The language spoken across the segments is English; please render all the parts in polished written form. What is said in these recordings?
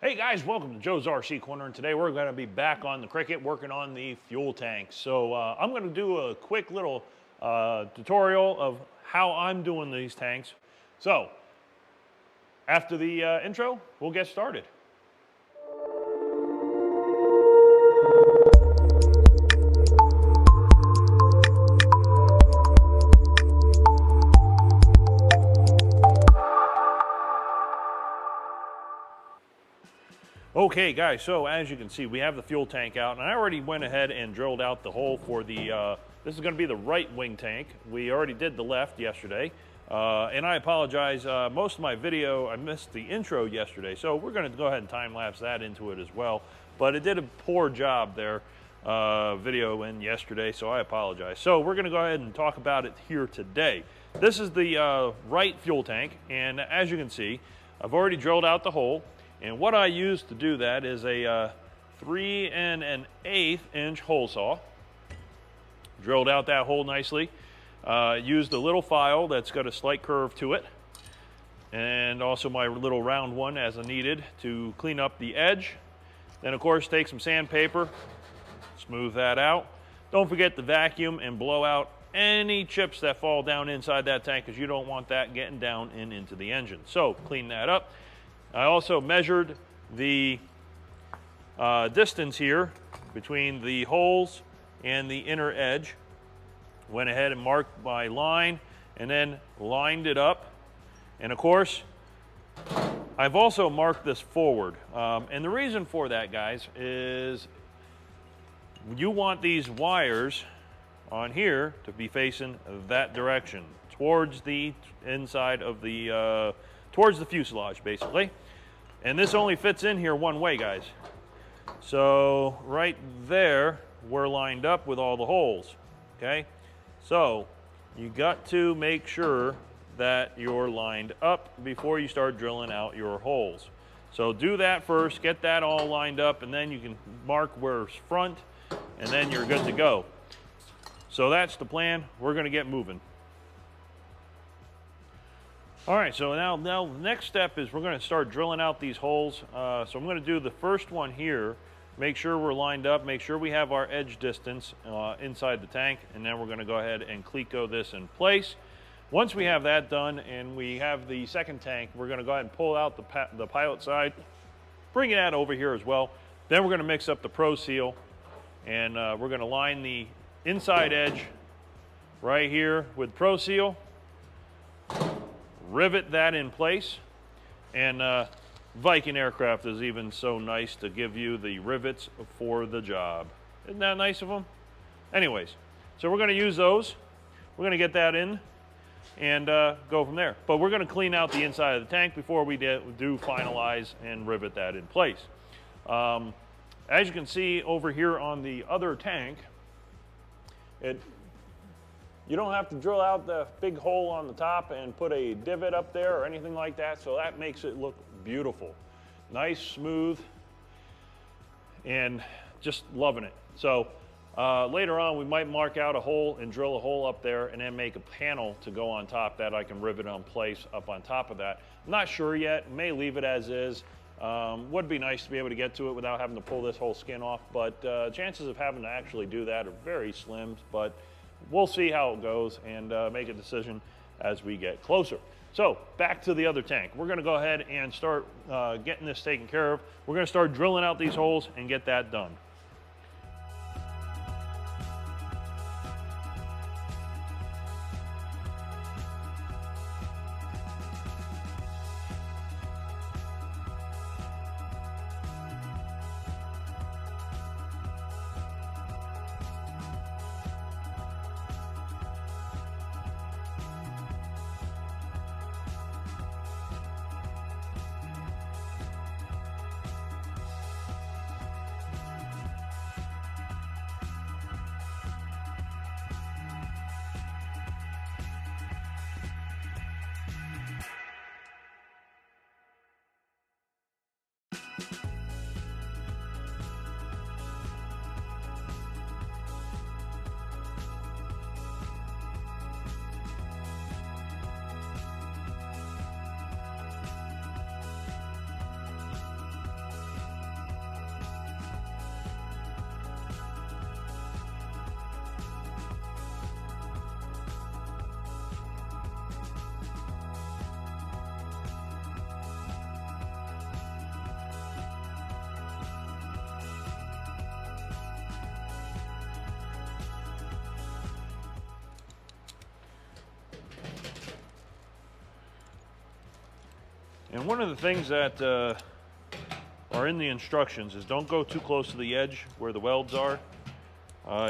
Hey guys, welcome to Joe's RC Corner, and today we're going to be back on the Cricket working on the fuel tank. So I'm going to do a quick little tutorial of how I'm doing these tanks. So after the intro, we'll get started. Okay guys, so as you can see, we have the fuel tank out, and I already went ahead and drilled out the hole for the, this is going to be the right wing tank. We already did the left yesterday, and I apologize, most of my video, I missed the intro yesterday, so we're going to go ahead and time lapse that into it as well, but it did a poor job there, video in yesterday, so I apologize. So we're going to go ahead and talk about it here today. This is the right fuel tank, and as you can see, I've already drilled out the hole. And what I use to do that is a 3 1/8 inch hole saw. Drilled out that hole nicely. Used a little file that's got a slight curve to it. And also my little round one as I needed to clean up the edge. Then of course take some sandpaper, smooth that out. Don't forget to vacuum and blow out any chips that fall down inside that tank, because you don't want that getting down and into the engine. So clean that up. I also measured the distance here between the holes and the inner edge. Went ahead and marked my line and then lined it up. And of course, I've also marked this forward. And the reason for that, guys, is you want these wires on here to be facing that direction, towards the inside of the towards the fuselage, basically. And this only fits in here one way, guys. So right there, we're lined up with all the holes, okay? So you got to make sure that you're lined up before you start drilling out your holes. So do that first, get that all lined up, and then you can mark where's front, and then you're good to go. So that's the plan. We're gonna get moving. All right, so now the next step is we're going to start drilling out these holes. So I'm going to do the first one here, make sure we're lined up, make sure we have our edge distance inside the tank, and then we're going to go ahead and cleco this in place. Once we have that done and we have the second tank, we're going to go ahead and pull out the pilot side, bring that over here as well. Then we're going to mix up the Pro Seal, and we're going to line the inside edge right here with Pro Seal. Rivet that in place, and Viking Aircraft is even so nice to give you the rivets for the job. Isn't that nice of them? Anyways, so we're going to use those. We're going to get that in and go from there. But we're going to clean out the inside of the tank before we do finalize and rivet that in place. As you can see over here on the other tank, you don't have to drill out the big hole on the top and put a divot up there or anything like that, so that makes it look beautiful. Nice, smooth, and just loving it. So later on, we might mark out a hole and drill a hole up there and then make a panel to go on top that I can rivet on place up on top of that. I'm not sure yet, may leave it as is. Would be nice to be able to get to it without having to pull this whole skin off, but chances of having to actually do that are very slim, but we'll see how it goes and make a decision as we get closer. So back to the other tank. We're going to go ahead and start getting this taken care of. We're going to start drilling out these holes and get that done. And one of the things that are in the instructions is don't go too close to the edge where the welds are.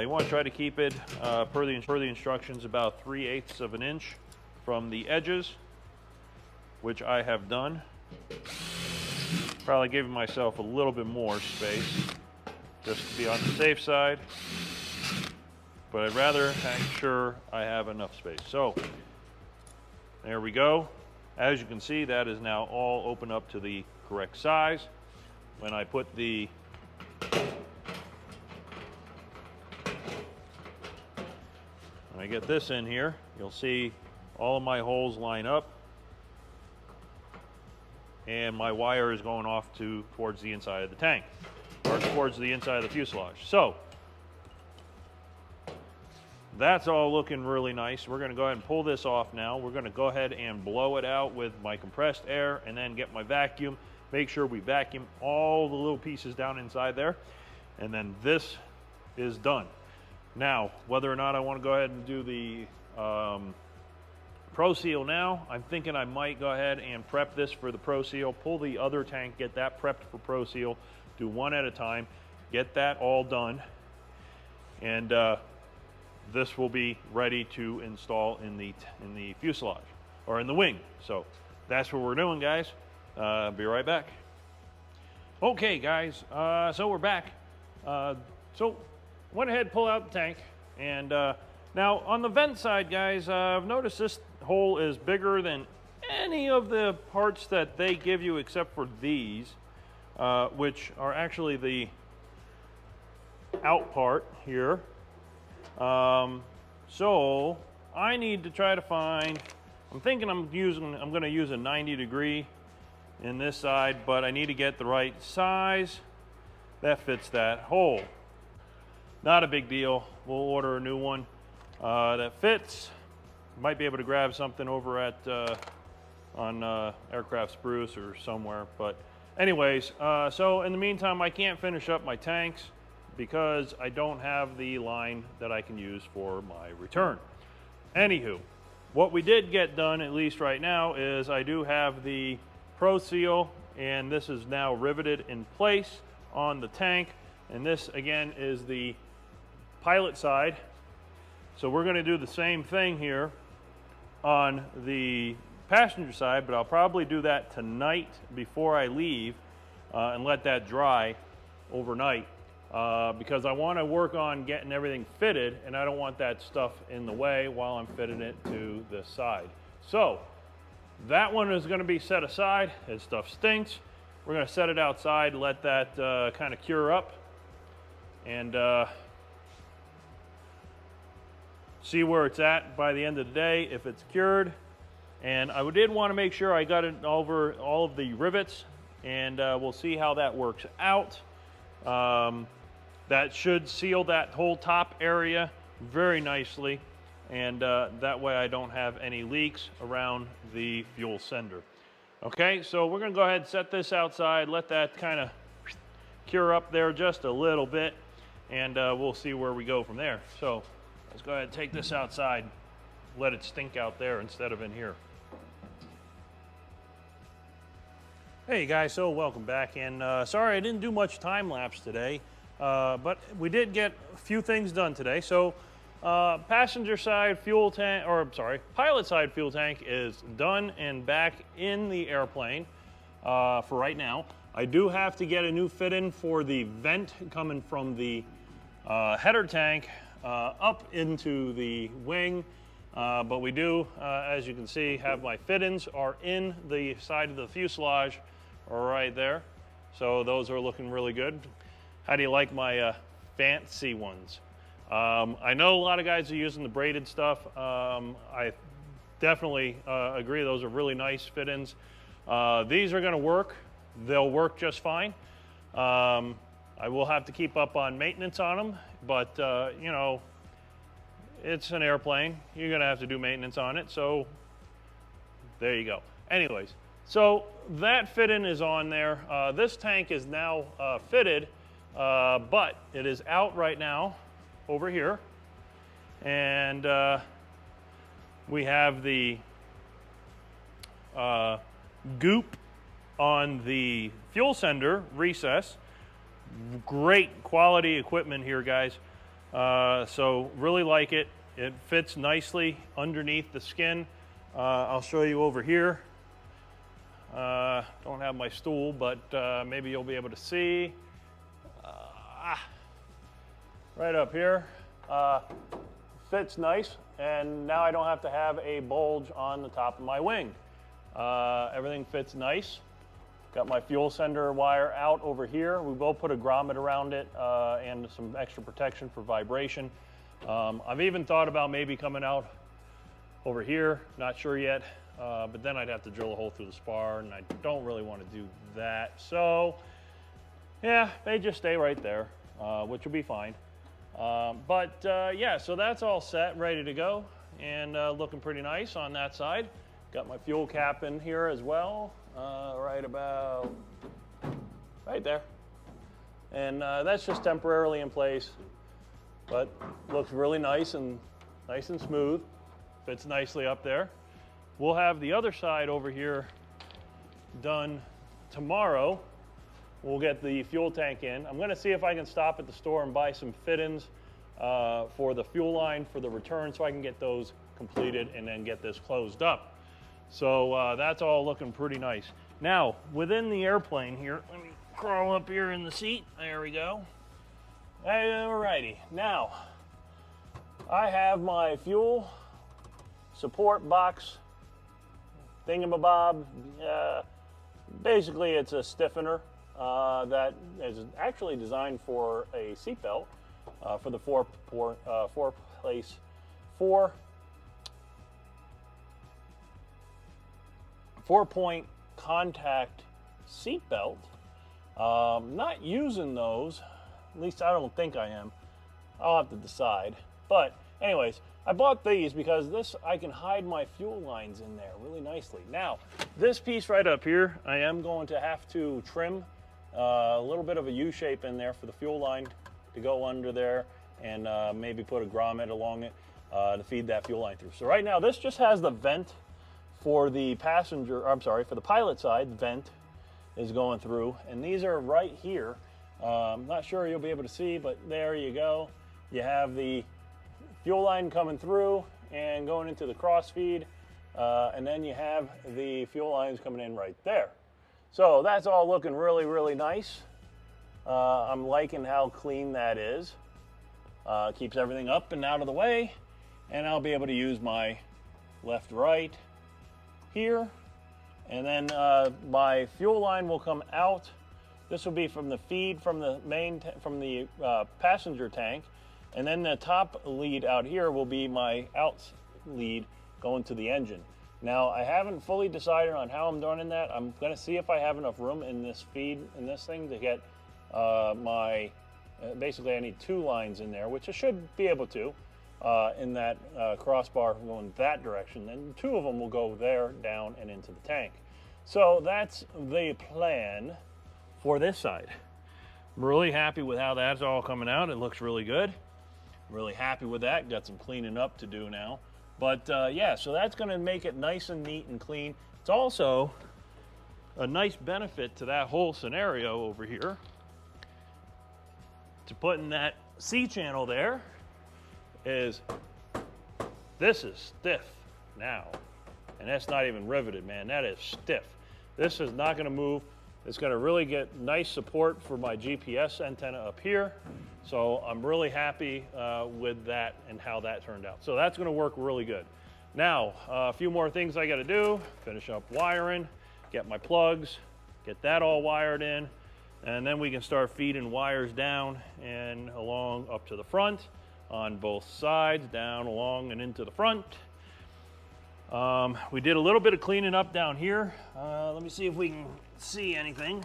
You want to try to keep it, per the instructions, about 3/8 of an inch from the edges, which I have done. Probably giving myself a little bit more space just to be on the safe side, but I'd rather make sure I have enough space. So there we go. As you can see, that is now all open up to the correct size. When I put when I get this in here, you'll see all of my holes line up, and my wire is going off towards the inside of the tank, or towards the inside of the fuselage. So that's all looking really nice. We're going to go ahead and pull this off now. We're going to go ahead and blow it out with my compressed air, and then get my vacuum. Make sure we vacuum all the little pieces down inside there, and then this is done. Now, whether or not I want to go ahead and do the Pro Seal now, I'm thinking I might go ahead and prep this for the Pro Seal, pull the other tank, get that prepped for Pro Seal, do one at a time, get that all done, and this will be ready to install in the fuselage, or in the wing. So that's what we're doing, guys. Be right back. Okay, guys, so we're back. So went ahead, pull out the tank, and now on the vent side, guys, I've noticed this hole is bigger than any of the parts that they give you except for these, which are actually the out part here. So I need to try to find, I'm thinking I'm going to use a 90-degree in this side, but I need to get the right size that fits that hole. Not a big deal. We'll order a new one that fits. Might be able to grab something over at on Aircraft Spruce or somewhere. But anyways, so in the meantime, I can't finish up my tanks because I don't have the line that I can use for my return. Anywho, what we did get done, at least right now, is I do have the Pro Seal, and this is now riveted in place on the tank, and this again is the pilot side. So we're going to do the same thing here on the passenger side, but I'll probably do that tonight before I leave and let that dry overnight, because I want to work on getting everything fitted, and I don't want that stuff in the way while I'm fitting it to this side. So that one is going to be set aside. This stuff stinks. We're going to set it outside, let that kind of cure up, and see where it's at by the end of the day, if it's cured. And I did want to make sure I got it over all of the rivets, and we'll see how that works out. That should seal that whole top area very nicely, and that way I don't have any leaks around the fuel sender. Okay, so we're going to go ahead and set this outside, let that kind of cure up there just a little bit, and we'll see where we go from there. So let's go ahead and take this outside, let it stink out there instead of in here. Hey guys, so welcome back, and sorry I didn't do much time lapse today, but we did get a few things done today. So passenger side fuel tank, or I'm sorry, pilot side fuel tank is done and back in the airplane for right now. I do have to get a new fit in for the vent coming from the header tank up into the wing, but we do, as you can see, have my fittings are in the side of the fuselage right there. So those are looking really good. How do you like my fancy ones? I know a lot of guys are using the braided stuff. I definitely agree, those are really nice fit-ins. These are going to work. They'll work just fine. I will have to keep up on maintenance on them, but you know, it's an airplane. You're going to have to do maintenance on it, so there you go. Anyways, so that fit-in is on there. This tank is now fitted, but it is out right now over here, and we have the goop on the fuel sender recess. Great quality equipment here, guys. So really like it. It fits nicely underneath the skin. I'll show you over here. Don't have my stool, but maybe you'll be able to see. Right up here. Fits nice, and now I don't have to have a bulge on the top of my wing. Everything fits nice. Got my fuel sender wire out over here. We will put a grommet around it and some extra protection for vibration. I've even thought about maybe coming out over here, not sure yet, but then I'd have to drill a hole through the spar, and I don't really want to do that. So yeah, they just stay right there, which will be fine. Yeah, so that's all set, ready to go, and looking pretty nice on that side. Got my fuel cap in here as well, right about right there. And that's just temporarily in place, but looks really nice and smooth. Fits nicely up there. We'll have the other side over here done tomorrow. We'll get the fuel tank in. I'm gonna see if I can stop at the store and buy some fit-ins for the fuel line for the return, so I can get those completed and then get this closed up. So that's all looking pretty nice. Now, within the airplane here, let me crawl up here in the seat. There we go. Alrighty, now I have my fuel support box thingamabob. Basically, it's a stiffener that is actually designed for a seatbelt for the four-point contact seatbelt. Not using those, at least I don't think I am. I'll have to decide. But anyways, I bought these because I can hide my fuel lines in there really nicely. Now, this piece right up here, I am going to have to trim a little bit of a U shape in there for the fuel line to go under there, and maybe put a grommet along it to feed that fuel line through. So right now, this just has the vent for the for the pilot side. The vent is going through, and these are right here. I'm not sure you'll be able to see, but there you go. You have the fuel line coming through and going into the cross feed, and then you have the fuel lines coming in right there. So that's all looking really, really nice. I'm liking how clean that is. Keeps everything up and out of the way, and I'll be able to use my left, right here, and then my fuel line will come out. This will be from the feed from the passenger tank, and then the top lead out here will be my out lead going to the engine. Now, I haven't fully decided on how I'm doing that. I'm going to see if I have enough room in this feed, in this thing, to get basically I need 2 lines in there, which I should be able to, in that crossbar going that direction. And 2 of them will go there, down, and into the tank. So that's the plan for this side. I'm really happy with how that's all coming out. It looks really good. I'm really happy with that. Got some cleaning up to do now. But yeah, so that's going to make it nice and neat and clean. It's also a nice benefit to that whole scenario over here, to putting that C channel there, is this is stiff now. And that's not even riveted, man. That is stiff. This is not going to move. It's going to really get nice support for my GPS antenna up here. So I'm really happy with that and how that turned out. So that's going to work really good. Now, a few more things I got to do. Finish up wiring, get my plugs, get that all wired in, and then we can start feeding wires down and along up to the front on both sides, down, along, and into the front. We did a little bit of cleaning up down here. Let me see if we can see anything.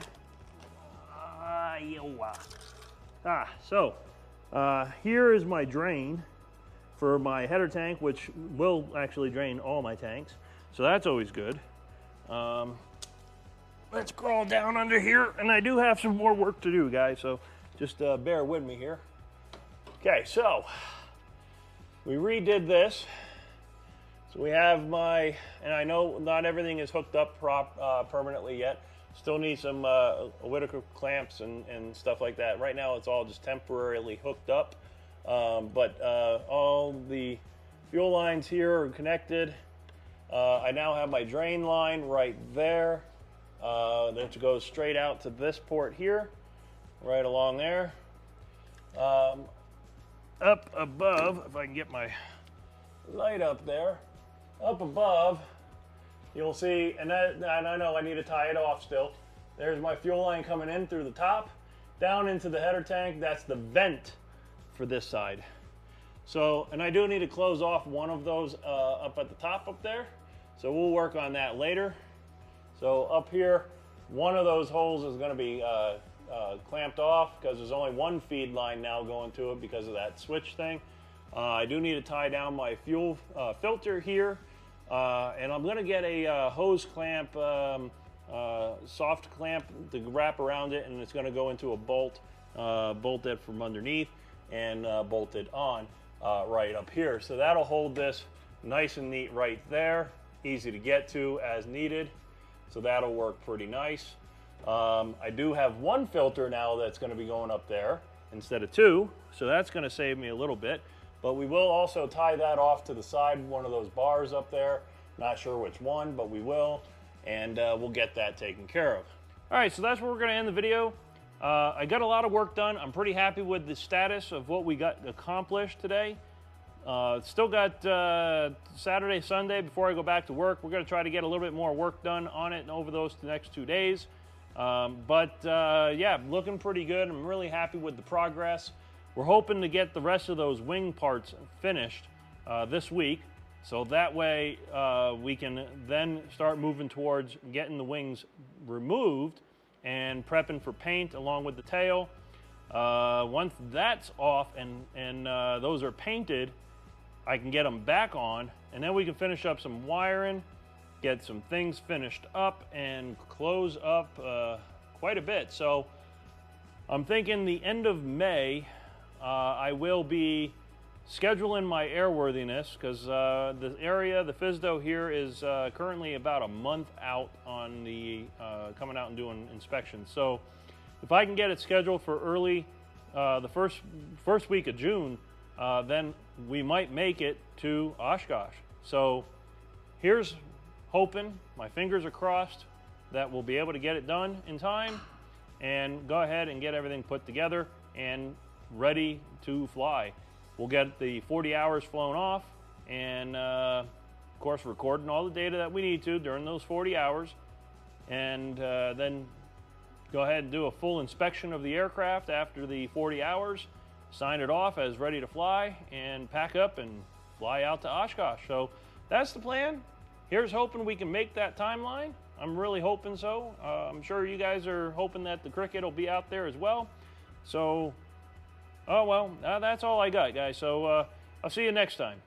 Here is my drain for my header tank, which will actually drain all my tanks. So that's always good. Let's crawl down under here, and I do have some more work to do, guys, so just bear with me here. Okay, so we redid this. So we have and I know not everything is hooked up permanently yet, Still need some Whittaker clamps and stuff like that. Right now it's all just temporarily hooked up, but all the fuel lines here are connected. I now have my drain line right there. That goes straight out to this port here, right along there. Up above, if I can get my light up there, up above, you'll see, and I know I need to tie it off still. There's my fuel line coming in through the top, down into the header tank. That's the vent for this side. So, and I do need to close off one of those up at the top up there. So we'll work on that later. So up here, one of those holes is going to be clamped off because there's only one feed line now going to it because of that switch thing. I do need to tie down my fuel filter here, and I'm going to get a hose clamp, soft clamp to wrap around it, and it's going to go into a bolt, bolted from underneath and bolted on right up here. So that'll hold this nice and neat right there, easy to get to as needed. So that'll work pretty nice. I do have one filter now that's going to be going up there instead of two, so that's going to save me a little bit. But we will also tie that off to the side, one of those bars up there. Not sure which one, but we will, and we'll get that taken care of. All right, so that's where we're going to end the video. I got a lot of work done. I'm pretty happy with the status of what we got accomplished today. Still got Saturday, Sunday before I go back to work. We're going to try to get a little bit more work done on it over those next 2 days. Yeah, looking pretty good. I'm really happy with the progress. We're hoping to get the rest of those wing parts finished this week, so that way we can then start moving towards getting the wings removed and prepping for paint along with the tail. Once that's off and those are painted, I can get them back on, and then we can finish up some wiring, get some things finished up, and close up quite a bit. So I'm thinking the end of May, I will be scheduling my airworthiness, because the area, the FSDO here is currently about a month out on the coming out and doing inspections. So if I can get it scheduled for early the first week of June, then we might make it to Oshkosh. So here's hoping, my fingers are crossed, that we'll be able to get it done in time and go ahead and get everything put together and ready to fly. We'll get the 40 hours flown off, and of course recording all the data that we need to during those 40 hours, and then go ahead and do a full inspection of the aircraft after the 40 hours, sign it off as ready to fly, and pack up and fly out to Oshkosh. So that's the plan. Here's hoping we can make that timeline. I'm really hoping so. I'm sure you guys are hoping that the Cricket will be out there as well. So, oh well, that's all I got, guys. So I'll see you next time.